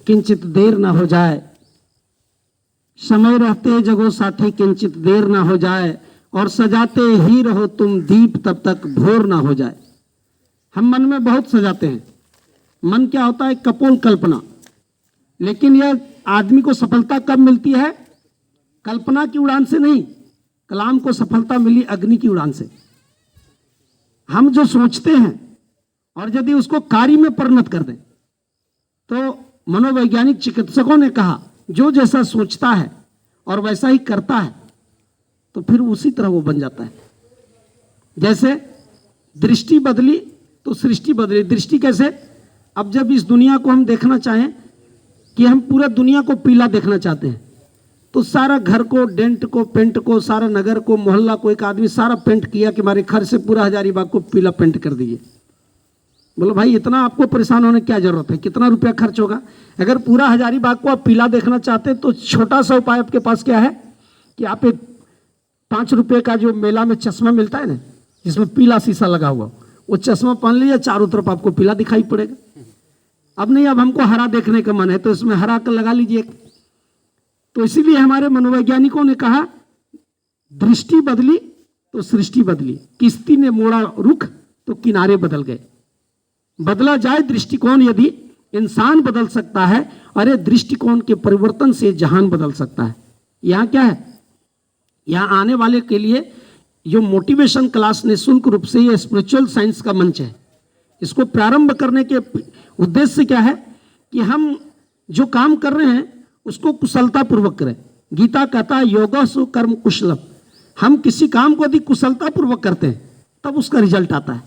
किंचित देर ना हो जाए, समय रहते जगो साथी किंचित देर ना हो जाए, और सजाते ही रहो तुम दीप तब तक भोर ना हो जाए। हम मन में बहुत सजाते हैं। मन क्या होता है? कपोल कल्पना। लेकिन यह आदमी को सफलता कब मिलती है? कल्पना की उड़ान से नहीं, कलाम को सफलता मिली अग्नि की उड़ान से। हम जो सोचते हैं और यदि उसको कार्य में परिणत कर दें, तो मनोवैज्ञानिक चिकित्सकों ने कहा जो जैसा सोचता है और वैसा ही करता है तो फिर उसी तरह वो बन जाता है। जैसे दृष्टि बदली तो सृष्टि बदली। दृष्टि कैसे? अब जब इस दुनिया को हम देखना चाहें कि हम पूरा दुनिया को पीला देखना चाहते हैं, तो सारा घर को, डेंट को, पेंट को, सारा नगर को, मोहल्ला को एक आदमी सारा पेंट किया कि हमारे घर से पूरा हजारीबाग को पीला पेंट कर दीजिए। बोलो भाई इतना आपको परेशान होने की क्या जरूरत है? कितना रुपया खर्च होगा? अगर पूरा हजारीबाग को आप पीला देखना चाहते हैं तो छोटा सा उपाय आपके पास क्या है कि आप एक 5 रुपये का जो मेला में चश्मा मिलता है ना, जिसमें पीला शीशा लगा हुआ, वो चश्मा पहन लीजिए, चारों तरफ आपको पीला दिखाई पड़ेगा। अब नहीं, अब हमको हरा देखने का मन है तो इसमें हरा कर लगा लीजिए। तो इसीलिए हमारे मनोवैज्ञानिकों ने कहा दृष्टि बदली तो सृष्टि बदली। किश्ती ने मोड़ा रुख तो किनारे बदल गए। बदला जाए दृष्टिकोण, यदि इंसान बदल सकता है, अरे दृष्टिकोण के परिवर्तन से जहान बदल सकता है। यहां क्या है? यहां आने वाले के लिए जो मोटिवेशन क्लास निःशुल्क रूप से ये स्पिरिचुअल साइंस का मंच है, इसको प्रारंभ करने के उद्देश्य क्या है कि हम जो काम कर रहे हैं उसको कुशलता पूर्वक करें। गीता कहता है योगः सु कर्म कुशलम। हम किसी काम को यदि कुशलता पूर्वक करते हैं तब उसका रिजल्ट आता है।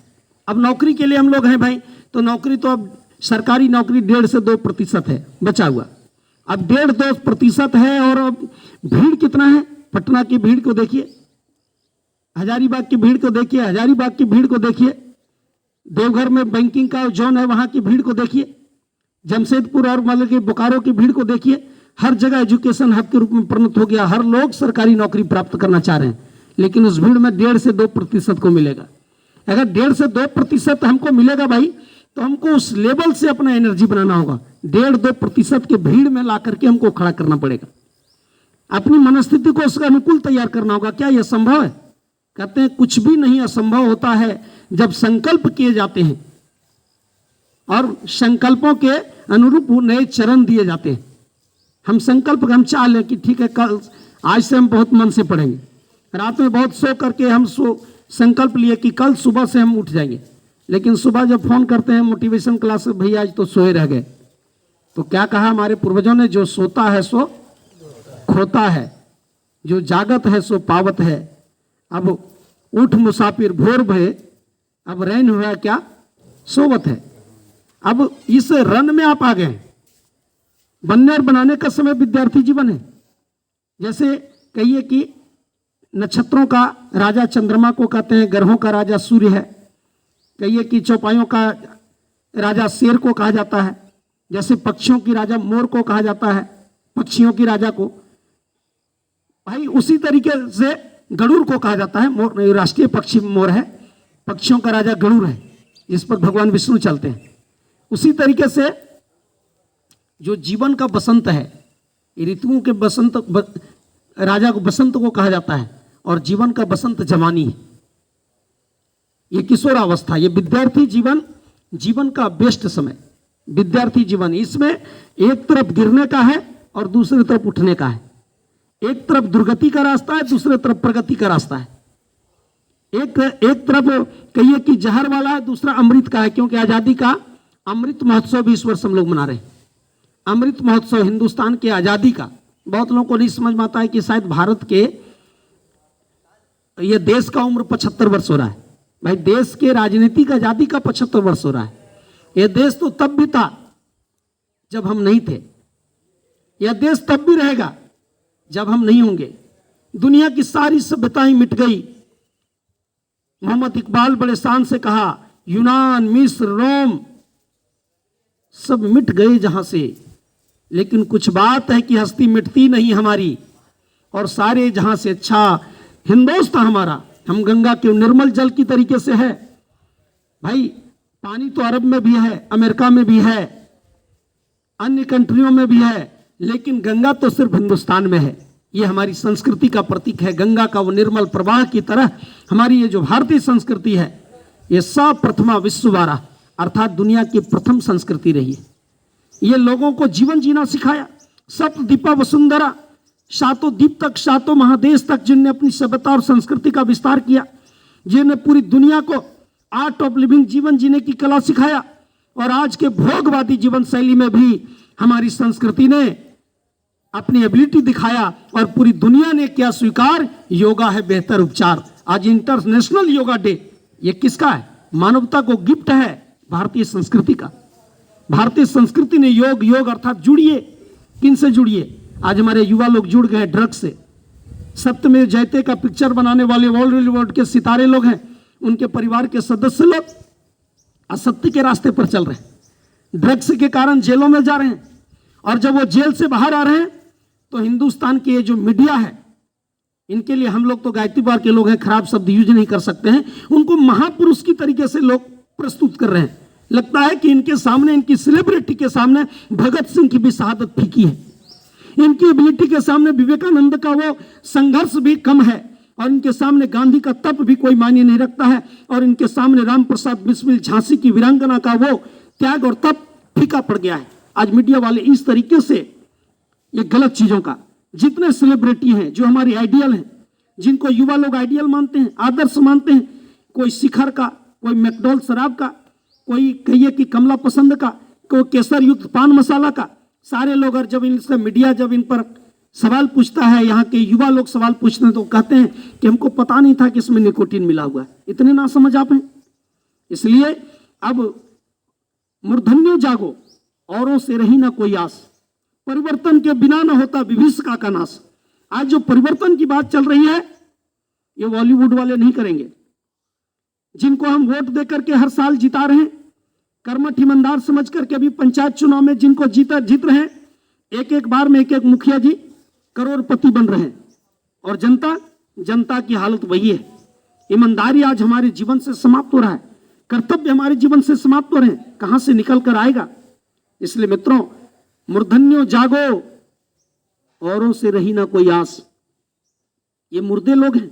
अब नौकरी के लिए हम लोग हैं भाई, तो नौकरी तो अब सरकारी नौकरी 1.5 से 2% है बचा हुआ। अब 1.5-2% है और अब भीड़ कितना है? पटना की भीड़ को देखिए, हजारीबाग की भीड़ को देखिए, हजारीबाग की भीड़ को देखिए, देवघर में बैंकिंग का जोन है वहां की भीड़ को देखिए, जमशेदपुर और मतलब कि बोकारो की भीड़ को देखिए। हर जगह एजुकेशन हब के रूप में परिणत हो गया। हर लोग सरकारी नौकरी प्राप्त करना चाह रहे हैं, लेकिन उस भीड़ में 1.5 से 2% को मिलेगा। अगर 1.5 से 2% हमको मिलेगा भाई, तो हमको उस लेवल से अपना एनर्जी बनाना होगा। 1.5-2% के भीड़ में ला करके हमको खड़ा करना पड़ेगा। अपनी मनस्थिति को उसके अनुकूल तैयार करना होगा। क्या यह संभव है? कहते हैं कुछ भी नहीं असंभव होता है जब संकल्प किए जाते हैं और संकल्पों के अनुरूप नए चरण दिए जाते हैं। हम संकल्प हम चाह लें कि ठीक है कल आज से हम बहुत मन से पढ़ेंगे, रात में बहुत सो करके हम संकल्प लिए कि कल सुबह से हम उठ जाएंगे, लेकिन सुबह जब फोन करते हैं मोटिवेशन क्लास से, भैया आज तो सोए रह गए। तो क्या कहा हमारे पूर्वजों ने? जो सोता है सो खोता है, जो जागत है सो पावत है। अब उठ मुसाफिर भोर भये, अब रैन हुआ क्या सोवत है। अब इस रन में आप आ गए। बनने और बनाने का समय विद्यार्थी जीवन है। जैसे कहिए कि नक्षत्रों का राजा चंद्रमा को कहते हैं, ग्रहों का राजा सूर्य है। कहिए कि चौपाइयों का राजा शेर को कहा जाता है। जैसे पक्षियों की राजा मोर को कहा जाता है, पक्षियों की राजा को भाई उसी तरीके से गरुड़ को कहा जाता है। मोर राष्ट्रीय पक्षी मोर है, पक्षियों का राजा गरुड़ है, जिस पर भगवान विष्णु चलते हैं। उसी तरीके से जो जीवन का बसंत है, ऋतुओं के बसंत राजा को बसंत को कहा जाता है, और जीवन का बसंत जवानी है, ये किशोरावस्था, ये विद्यार्थी जीवन, जीवन का बेस्ट समय विद्यार्थी जीवन। इसमें एक तरफ गिरने का है और दूसरी तरफ उठने का है। एक तरफ दुर्गति का रास्ता है, दूसरी तरफ प्रगति का रास्ता है। एक तरफ कहिए कि जहर वाला है, दूसरा अमृत का है, क्योंकि आजादी का अमृत महोत्सव भी इस वर्ष हम लोग मना रहे हैं। अमृत महोत्सव हिंदुस्तान की आजादी का। बहुत लोगों को नहीं समझ में आता है कि शायद भारत के ये देश का उम्र 75 वर्ष हो रहा है। भाई देश के राजनीतिक आजादी का 75 वर्ष हो रहा है। यह देश तो तब भी था जब हम नहीं थे, यह देश तब भी रहेगा जब हम नहीं होंगे। दुनिया की सारी सभ्यताएं मिट गई। मोहम्मद इकबाल बड़े शान से कहा, यूनान, मिस्र, रोम सब मिट गए जहां से, लेकिन कुछ बात है कि हस्ती मिटती नहीं हमारी, और सारे जहां से अच्छा हिंदुस्तान हमारा। हम गंगा के निर्मल जल की तरीके से है भाई। पानी तो अरब में भी है, अमेरिका में भी है, अन्य कंट्रियों में भी है, लेकिन गंगा तो सिर्फ हिंदुस्तान में है। ये हमारी संस्कृति का प्रतीक है। गंगा का वो निर्मल प्रवाह की तरह हमारी ये जो भारतीय संस्कृति है, ये सब प्रथमा विश्ववारा अर्थात दुनिया की प्रथम संस्कृति रही है। ये लोगों को जीवन जीना सिखाया। सप्त दीपा वसुंधरा, सातों द्वीप तक, सातों महादेश तक, जिनने अपनी सभ्यता और संस्कृति का विस्तार किया, जिन्हें पूरी दुनिया को आर्ट ऑफ लिविंग जीवन जीने की कला सिखाया। और आज के भोगवादी जीवन शैली में भी हमारी संस्कृति ने अपनी एबिलिटी दिखाया और पूरी दुनिया ने क्या स्वीकार, योगा है बेहतर उपचार। आज इंटरनेशनल योगा डे, ये किसका है? मानवता को गिफ्ट है, भारतीय संस्कृति का। भारतीय संस्कृति ने योग, योग अर्थात जुड़िए। किन से जुड़िए? आज हमारे युवा लोग जुड़ गए ड्रग्स से। सत्यमेव जयते का पिक्चर बनाने वाले बॉलीवुड के सितारे लोग हैं, उनके परिवार के सदस्य लोग असत्य के रास्ते पर चल रहे हैं, ड्रग्स के कारण जेलों में जा रहे हैं। और जब वो जेल से बाहर आ रहे हैं तो हिंदुस्तान के ये जो मीडिया है, इनके लिए हम लोग तो गायत्री बार के लोग हैं, खराब शब्द यूज नहीं कर सकते हैं, उनको महापुरुष की तरीके से लोग प्रस्तुत कर रहे हैं। लगता है कि इनके सामने, इनकी सेलिब्रिटी के सामने भगत सिंह की भी शहादत फीकी है, इनकी एबिलिटी के सामने विवेकानंद का वो संघर्ष भी कम है, और इनके सामने गांधी का तप भी कोई मायने नहीं रखता है, और इनके सामने राम प्रसाद बिस्मिल झांसी की वीरांगना का वो त्याग और तप फीका पड़ गया है। आज मीडिया वाले इस तरीके से ये गलत चीजों का, जितने सेलिब्रिटी हैं जो हमारी आइडियल हैं, जिनको युवा लोग आइडियल मानते हैं, आदर्श मानते हैं, कोई शिखर का, कोई मैकडॉल शराब का, कोई कहिए कि कमला पसंद का, कोई केसर युक्त पान मसाला का, सारे लोग, और जब इनसे मीडिया जब इन पर सवाल पूछता है, यहाँ के युवा लोग सवाल पूछते हैं तो कहते हैं कि हमको पता नहीं था कि इसमें निकोटीन मिला हुआ है। इतने ना समझ आप हैं। इसलिए अब मूर्धन्यो जागो, औरों से रही ना कोई आस, परिवर्तन के बिना ना होता विभीषिका का नाश। आज जो परिवर्तन की बात चल रही है, ये बॉलीवुड वाले नहीं करेंगे, जिनको हम वोट देकर के हर साल जिता रहे हैं, कर्मठ ईमानदार समझ करके अभी पंचायत चुनाव में जिनको जीत रहे हैं, एक एक बार में एक एक मुखिया जी करोड़पति बन रहे हैं, और जनता की हालत वही है। ईमानदारी आज हमारे जीवन से समाप्त हो रहा है, कर्तव्य हमारे जीवन से समाप्त हो रहे हैं, कहां से निकल कर आएगा। इसलिए मित्रों, मूर्धन्यो जागो, औरों से रही ना कोई आस। ये मुर्दे लोग हैं,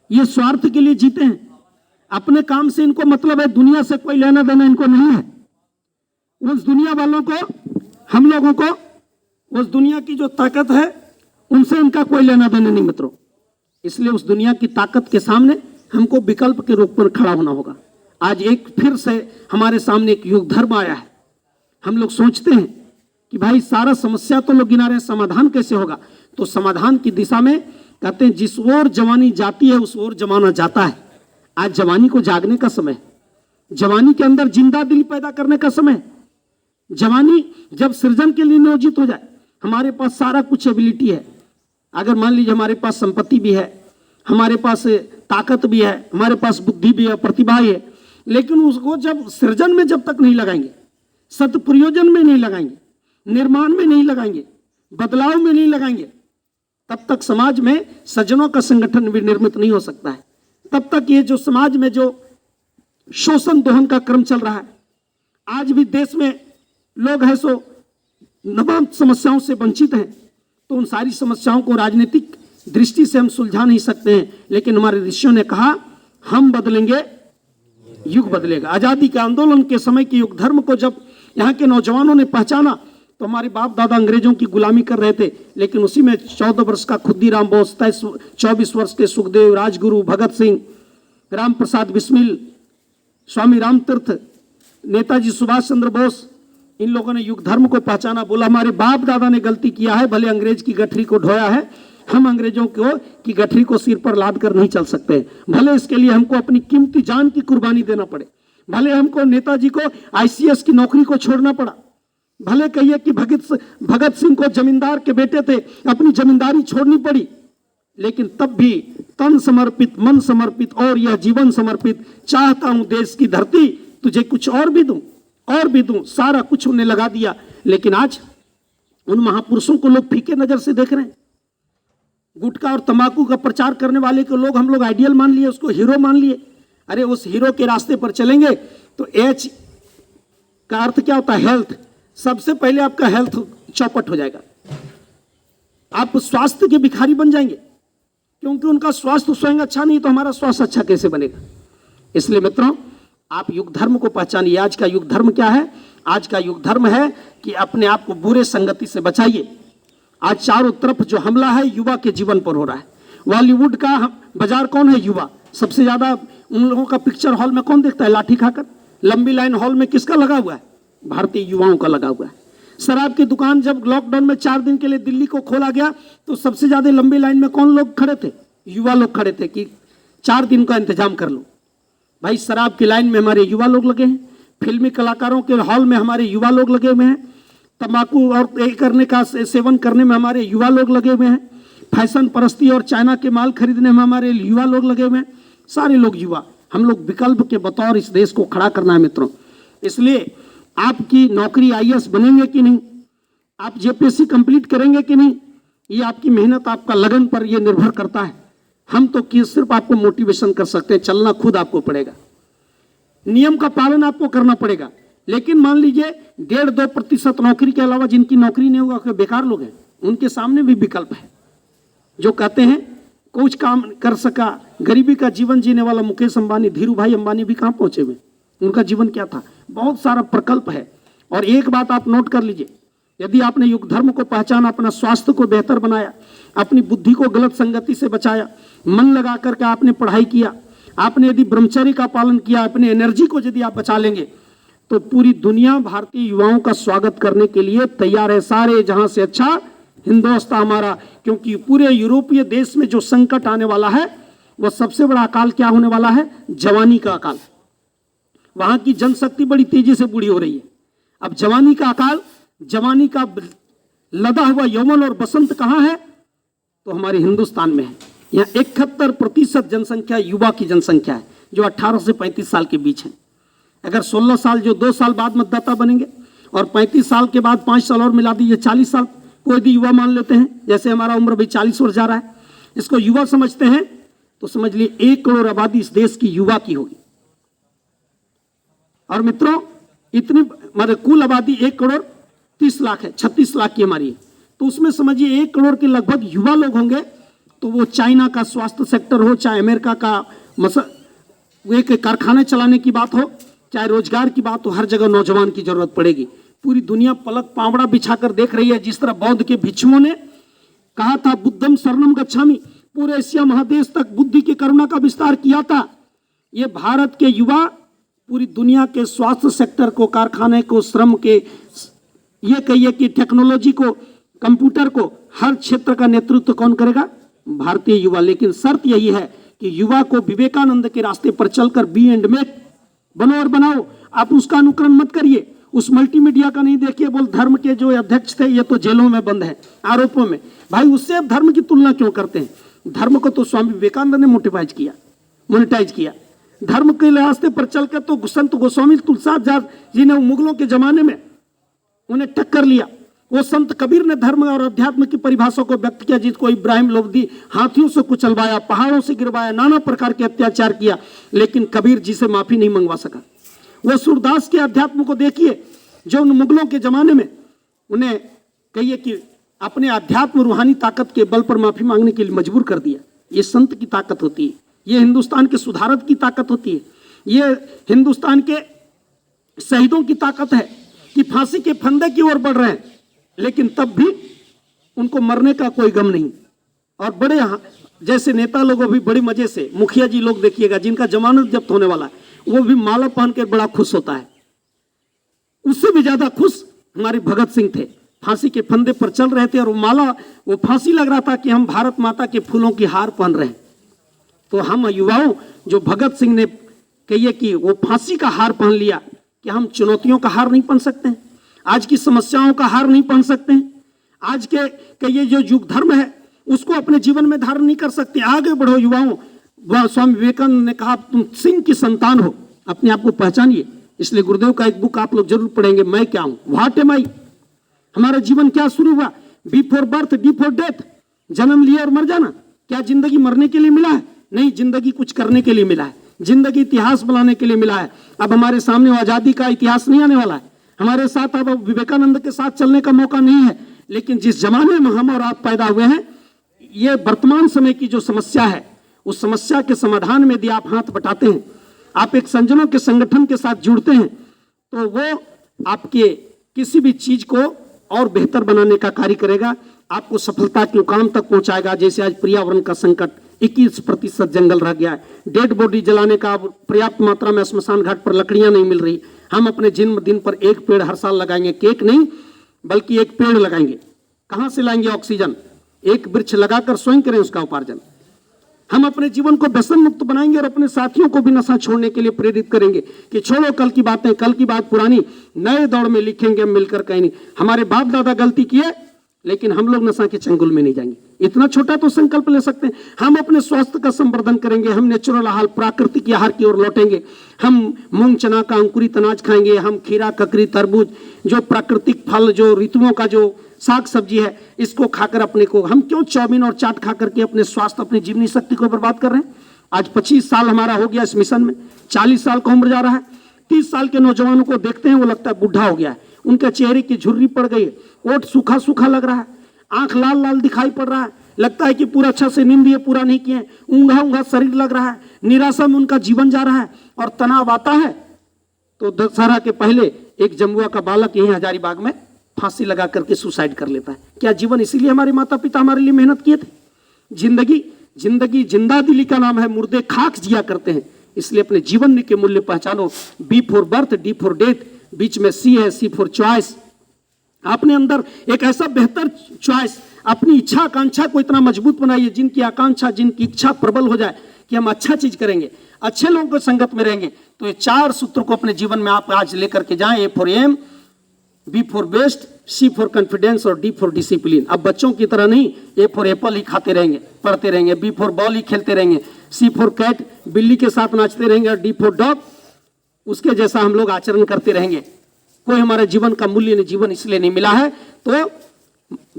ये स्वार्थ के लिए जीते हैं, अपने काम से इनको मतलब है, दुनिया से कोई लेना देना इनको नहीं है। उस दुनिया वालों को, हम लोगों को, उस दुनिया की जो ताकत है उनसे इनका कोई लेना देना नहीं मित्रों। इसलिए उस दुनिया की ताकत के सामने हमको विकल्प के रूप में खड़ा होना होगा। आज एक फिर से हमारे सामने एक युग धर्म आया है। हम लोग सोचते हैं कि भाई सारा समस्या तो लोग गिना रहे हैं, समाधान कैसे होगा? तो समाधान की दिशा में कहते हैं जिस ओर जवानी जाती है उस ओर जमाना जाता है। आज जवानी को जागने का समय, जवानी के अंदर जिंदा दिल पैदा करने का समय। जवानी जब सृजन के लिए नियोजित हो जाए, हमारे पास सारा कुछ एबिलिटी है। अगर मान लीजिए हमारे पास संपत्ति भी है, हमारे पास ताकत भी है, हमारे पास बुद्धि भी है, प्रतिभा है, लेकिन उसको जब सृजन में जब तक नहीं लगाएंगे, सत्प्रयोजन में नहीं लगाएंगे, निर्माण में नहीं लगाएंगे, बदलाव में नहीं लगाएंगे, तब तक समाज में सज्जनों का संगठन भी निर्मित नहीं हो सकता है। तब तक ये जो समाज में जो शोषण दोहन का क्रम चल रहा है, आज भी देश में लोग हैं सो तमाम समस्याओं से वंचित हैं, तो उन सारी समस्याओं को राजनीतिक दृष्टि से हम सुलझा नहीं सकते हैं। लेकिन हमारे ऋषियों ने कहा हम बदलेंगे, युग बदलेगा। आजादी के आंदोलन के समय के युग धर्म को जब यहाँ के नौजवानों ने पहचाना, तो हमारे बाप दादा अंग्रेजों की गुलामी कर रहे थे, लेकिन उसी में 14 वर्ष का खुद्दीराम बोस, 24 वर्ष के सुखदेव, राजगुरु, भगत सिंह, राम प्रसाद बिस्मिल, स्वामी राम तीर्थ, नेताजी सुभाष चंद्र बोस, इन लोगों ने युग धर्म को पहचाना। बोला हमारे बाप दादा ने गलती किया है, भले अंग्रेज की गठरी को ढोया है, हम अंग्रेजों को की गठरी को सिर पर लाद कर नहीं चल सकते, भले इसके लिए हमको अपनी कीमती जान की कुर्बानी देना पड़े, भले हमको नेताजी को आईसीएस की नौकरी को छोड़ना पड़ा, भले कहिए कि भगत सिंह को जमींदार के बेटे थे, अपनी जमींदारी छोड़नी पड़ी, लेकिन तब भी तन समर्पित, मन समर्पित और यह जीवन समर्पित, चाहता हूं देश की धरती तुझे कुछ और भी दूं, और भी दूं, सारा कुछ उन्हें लगा दिया। लेकिन आज उन महापुरुषों को लोग फीके नजर से देख रहे हैं। गुटखा और तंबाकू का प्रचार करने वाले को लोग, हम लोग आइडियल मान लिए, उसको हीरो मान लिए। अरे उस हीरो के रास्ते पर चलेंगे तो एच का अर्थ क्या होता है? हेल्थ। सबसे पहले आपका हेल्थ चौपट हो जाएगा, आप स्वास्थ्य के भिखारी बन जाएंगे, क्योंकि उनका स्वास्थ्य स्वयं अच्छा नहीं तो हमारा स्वास्थ्य अच्छा कैसे बनेगा। इसलिए मित्रों, आप युग धर्म को पहचानिए। आज का युग धर्म क्या है? आज का युग धर्म है कि अपने आप को बुरे संगति से बचाइए। आज चारों तरफ जो हमला है युवा के जीवन पर हो रहा है। बॉलीवुड का बाजार कौन है? युवा। सबसे ज्यादा उन लोगों का पिक्चर हॉल में कौन देखता है? लाठी खाकर। लंबी लाइन हॉल में किसका लगा हुआ है? भारतीय युवाओं का लगा हुआ है। शराब की दुकान जब लॉकडाउन में 4 दिन के लिए दिल्ली को खोला गया तो सबसे ज्यादा लंबी लाइन में कौन लोग खड़े थे? युवा लोग खड़े थे कि 4 दिन का इंतजाम कर लो। भाई, शराब की लाइन में हमारे युवा लोग लगे हैं, फिल्मी कलाकारों के हॉल में हमारे युवा लोग लगे हुए हैं, तंबाकू और करने का सेवन करने में हमारे युवा लोग लगे हुए हैं, फैशन परस्ती और चाइना के माल खरीदने में हमारे युवा लोग लगे हुए हैं। सारे लोग युवा। हम लोग विकल्प के बतौर इस देश को खड़ा करना है मित्रों। इसलिए आपकी नौकरी आईएएस बनेंगे कि नहीं, आप जेपीएससी कंप्लीट करेंगे कि नहीं, ये आपकी मेहनत, आपका लगन पर ये निर्भर करता है। हम तो सिर्फ आपको मोटिवेशन कर सकते हैं, चलना खुद आपको पड़ेगा, नियम का पालन आपको करना पड़ेगा। लेकिन मान लीजिए 1.5-2% नौकरी के अलावा जिनकी नौकरी नहीं होगा, बेकार लोग हैं, उनके सामने भी विकल्प है। जो कहते हैं कुछ काम कर सका, गरीबी का जीवन जीने वाला मुकेश अंबानी, धीरू भाई अंबानी भी कहाँ पहुंचे हुए? उनका जीवन क्या था? बहुत सारा प्रकल्प है। और एक बात आप नोट कर लीजिए, यदि आपने युग धर्म को पहचाना, अपना स्वास्थ्य को बेहतर बनाया, अपनी बुद्धि को गलत संगति से बचाया, मन लगा करके आपने पढ़ाई किया, आपने यदि ब्रह्मचर्य का पालन किया, अपने एनर्जी को यदि आप बचा लेंगे, तो पूरी दुनिया भारतीय युवाओं का स्वागत करने के लिए तैयार है। सारे जहां से अच्छा हिंदुस्तान हमारा, क्योंकि पूरे यूरोपीय देश में जो संकट आने वाला है वह सबसे बड़ा अकाल क्या होने वाला है? जवानी का अकाल। वहां की जनशक्ति बड़ी तेजी से बूढ़ी हो रही है। अब जवानी का अकाल, जवानी का लदा हुआ यौवन और बसंत कहां है? तो हमारे हिंदुस्तान में है। यहाँ 71% जनसंख्या युवा की जनसंख्या है, जो 18 से 35 साल के बीच है। अगर 16 साल, जो 2 साल बाद मतदाता बनेंगे, और 35 साल के बाद 5 साल और मिला दीजिए, 40 साल को यदि युवा मान लेते हैं, जैसे हमारा उम्र भी 40 वर्ष जा रहा है, इसको युवा समझते हैं, तो समझ लिए 1 करोड़ आबादी इस देश की युवा की होगी। और मित्रों, इतनी मतलब कुल आबादी 1 करोड़ 30 लाख है, 36 लाख की हमारी है, तो उसमें समझिए 1 करोड़ के लगभग युवा लोग होंगे। तो वो चाइना का स्वास्थ्य सेक्टर हो, चाहे अमेरिका का एक कारखाने चलाने की बात हो, चाहे रोजगार की बात हो, हर जगह नौजवान की जरूरत पड़ेगी। पूरी दुनिया पलक पावड़ा बिछाकर देख रही है। जिस तरह बौद्ध के भिक्षुओं ने कहा था बुद्धम शरणम गच्छामि, पूरे एशिया महादेश तक बुद्धि की करुणा का विस्तार किया था, ये भारत के युवा पूरी दुनिया के स्वास्थ्य सेक्टर को, कारखाने को, श्रम के, ये कहिए कि टेक्नोलॉजी को, कंप्यूटर को, हर क्षेत्र का नेतृत्व कौन करेगा? भारतीय युवा। लेकिन शर्त यही है कि युवा को विवेकानंद के रास्ते पर चलकर बी एंड मेक बनो और बनाओ। आप उसका अनुकरण मत करिए, उस मल्टीमीडिया का नहीं देखिए। बोल धर्म के जो अध्यक्ष थे ये तो जेलों में बंद है आरोपों में। भाई, उससे आप धर्म की तुलना क्यों करते हैं? धर्म को तो स्वामी विवेकानंद ने मोनेटाइज किया। धर्म के रास्ते पर चलकर तो संत गोस्वामी तुलसीदास जी ने मुगलों के जमाने में उन्हें टक्कर लिया। वो संत कबीर ने धर्म और अध्यात्म की परिभाषा को व्यक्त किया, जिसको इब्राहिम लोधी हाथियों से कुचलवाया, पहाड़ों से गिरवाया, नाना प्रकार के अत्याचार किया, लेकिन कबीर जी से माफी नहीं मंगवा सका। वो सूरदास के अध्यात्म को देखिए, जो उन मुगलों के जमाने में उन्हें कहिए कि अपने अध्यात्म रूहानी ताकत के बल पर माफी मांगने के लिए मजबूर कर दिया। ये संत की ताकत होती है, ये हिंदुस्तान के सुधारक की ताकत होती है, ये हिंदुस्तान के शहीदों की ताकत है कि फांसी के फंदे की ओर बढ़ रहे हैं, लेकिन तब भी उनको मरने का कोई गम नहीं। और बड़े जैसे नेता लोगों भी बड़े मजे से, मुखिया जी लोग देखिएगा जिनका जमानत जब्त होने वाला है, वो भी माला पहन कर बड़ा खुश होता है। उससे भी ज्यादा खुश हमारे भगत सिंह थे, फांसी के फंदे पर चल रहे थे और वो माला, वो फांसी लग रहा था कि हम भारत माता के फूलों की हार पहन रहे हैं। तो हम युवाओं, जो भगत सिंह ने कहिए कि वो फांसी का हार पहन लिया, कि हम चुनौतियों का हार नहीं पहन सकते हैं, आज की समस्याओं का हार नहीं पहन सकते हैं, आज के कहिए जो युग धर्म है उसको अपने जीवन में धारण नहीं कर सकते। आगे बढ़ो युवाओं। स्वामी विवेकानंद ने कहा तुम सिंह की संतान हो, अपने आप को पहचानिए। इसलिए गुरुदेव का एक बुक आप लोग जरूर पढ़ेंगे, मैं क्या हूं, व्हाट एम आई। हमारा जीवन क्या शुरू हुआ? Before birth, before death. जन्म लिया और मर जाना। क्या जिंदगी मरने के लिए मिला है? नहीं, जिंदगी कुछ करने के लिए मिला है, जिंदगी इतिहास बनाने के लिए मिला है। अब हमारे सामने आजादी का इतिहास नहीं आने वाला है, हमारे साथ अब विवेकानंद के साथ चलने का मौका नहीं है, लेकिन जिस जमाने में हम और आप पैदा हुए हैं, ये वर्तमान समय की जो समस्या है, उस समस्या के समाधान में यदि आप हाथ बटाते हैं, आप एक संजनों के संगठन के साथ जुड़ते हैं, तो वो आपके किसी भी चीज को और बेहतर बनाने का कार्य करेगा, आपको सफलता के मुकाम तक पहुंचाएगा। जैसे आज पर्यावरण का संकट, 21% जंगल रह गया है, डेड बॉडी जलाने का पर्याप्त मात्रा में स्मशान घाट पर लकड़ियां नहीं मिल रही। हम अपने जन्मदिन पर एक पेड़ हर साल लगाएंगे, केक नहीं बल्कि एक पेड़ लगाएंगे। कहां से लाएंगे ऑक्सीजन? एक वृक्ष लगाकर स्वयं करें उसका उपार्जन। हम अपने जीवन को व्यसन मुक्त बनाएंगे और अपने साथियों को भी नशा छोड़ने के लिए प्रेरित करेंगे कि छोड़ो कल की बातें, कल की बात पुरानी, नए दौर में लिखेंगे हम मिलकर कहीं नहीं। हमारे बाप दादा गलती किए, लेकिन हम लोग नशा के चंगुल में नहीं जाएंगे। इतना छोटा तो संकल्प ले सकते हैं। हम अपने स्वास्थ्य का संवर्धन करेंगे, हम नेचुरल आहार, प्राकृतिक आहार की ओर लौटेंगे। हम मूंग चना का अंकुरित अनाज खाएंगे, हम खीरा, ककड़ी, तरबूज, जो प्राकृतिक फल, जो ऋतुओं का जो साग सब्जी है, इसको खाकर अपने को, हम क्यों चाउमीन और चाट खा करके अपने स्वास्थ्य, अपनी जीवनी शक्ति को बर्बाद कर रहे हैं? आज 25 साल हमारा हो गया इस मिशन में, 40 साल का उम्र जा रहा है। 30 साल के नौजवानों को देखते हैं, वो लगता है बूढ़ा हो गया है, उनके चेहरे की झुर्री पड़ गई है, ओठ सूखा सूखा लग रहा है, आंख लाल लाल दिखाई पड़ रहा है, लगता है कि पूरा अच्छा से नींद ये पूरा नहीं किए, ऊंघा ऊंघा शरीर लग रहा है, निराशा में उनका जीवन जा रहा है और तनाव आता है। तो दशहरा के पहले एक जमुआ का बालक यहीं हजारीबाग में फांसी लगा करके सुसाइड कर लेता है। क्या जीवन इसीलिए हमारे माता पिता हमारे लिए मेहनत किए थे? जिंदगी जिंदा दिली का नाम है, मुर्दे खाक जिया करते हैं। इसलिए अपने जीवन के मूल्य पहचानो। B for birth, D for death, बीच में सी है, सी फॉर चॉइस। अपने अंदर एक ऐसा बेहतर चॉइस, अपनी इच्छा आकांक्षा को इतना मजबूत बनाइए, जिनकी आकांक्षा, जिनकी इच्छा प्रबल हो जाए कि हम अच्छा चीज करेंगे, अच्छे लोगों के संगत में रहेंगे। तो ये 4 सूत्र को अपने जीवन में आप आज लेकर के जाएं। A for aim, B for best, C for confidence और डी फॉर डिसिप्लिन। अब बच्चों की तरह नहीं ए फॉर एप्पल ही खाते रहेंगे, पढ़ते रहेंगे, बी फॉर बॉल ही खेलते रहेंगे, सी फॉर कैट बिल्ली के साथ नाचते रहेंगे, और डी फॉर डॉग उसके जैसा हम लोग आचरण करते रहेंगे। कोई हमारे जीवन का मूल्य नहीं, जीवन इसलिए नहीं मिला है। तो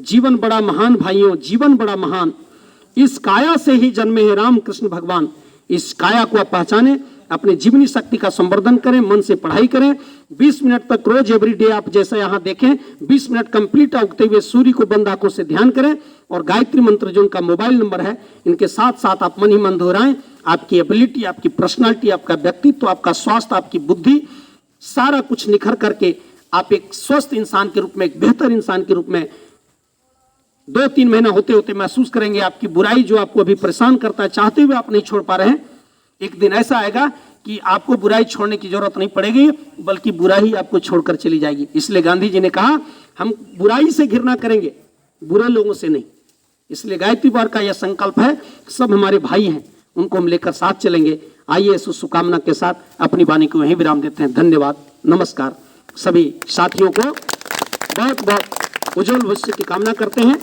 जीवन बड़ा महान भाइयों, जीवन बड़ा महान। इस काया से ही जन्मे हैं राम कृष्ण भगवान। इस काया को आप पहचाने, अपनी जीवनी शक्ति का संवर्धन करें, मन से पढ़ाई करें। 20 मिनट तक रोज एवरीडे आप जैसा यहाँ देखें, 20 मिनट कंप्लीट उगते हुए सूर्य को बंद आंखों से ध्यान करें। और गायत्री मंत्र जो उनका मोबाइल नंबर है, इनके साथ साथ आप मन ही मन दोहराएं। आपकी एबिलिटी, आपकी पर्सनालिटी, आपका व्यक्तित्व, आपका स्वास्थ्य, आपकी बुद्धि, सारा कुछ निखर करके आप एक स्वस्थ इंसान के रूप में, एक बेहतर इंसान के रूप में 2-3 महीना होते होते महसूस करेंगे। आपकी बुराई जो आपको अभी परेशान करता है, चाहते हुए आप नहीं छोड़ पा रहे हैं, एक दिन ऐसा आएगा कि आपको बुराई छोड़ने की जरूरत नहीं पड़ेगी, बल्कि बुराई आपको छोड़कर चली जाएगी। इसलिए गांधी जी ने कहा, हम बुराई से घृणा करेंगे, बुरे लोगों से नहीं। इसलिए गायत्री वार का यह संकल्प है, सब हमारे भाई हैं, उनको हम लेकर साथ चलेंगे। आइए इस शुभकामना के साथ अपनी वाणी को यहीं विराम देते हैं। धन्यवाद, नमस्कार। सभी साथियों को बहुत बहुत उज्जवल भविष्य की कामना करते हैं।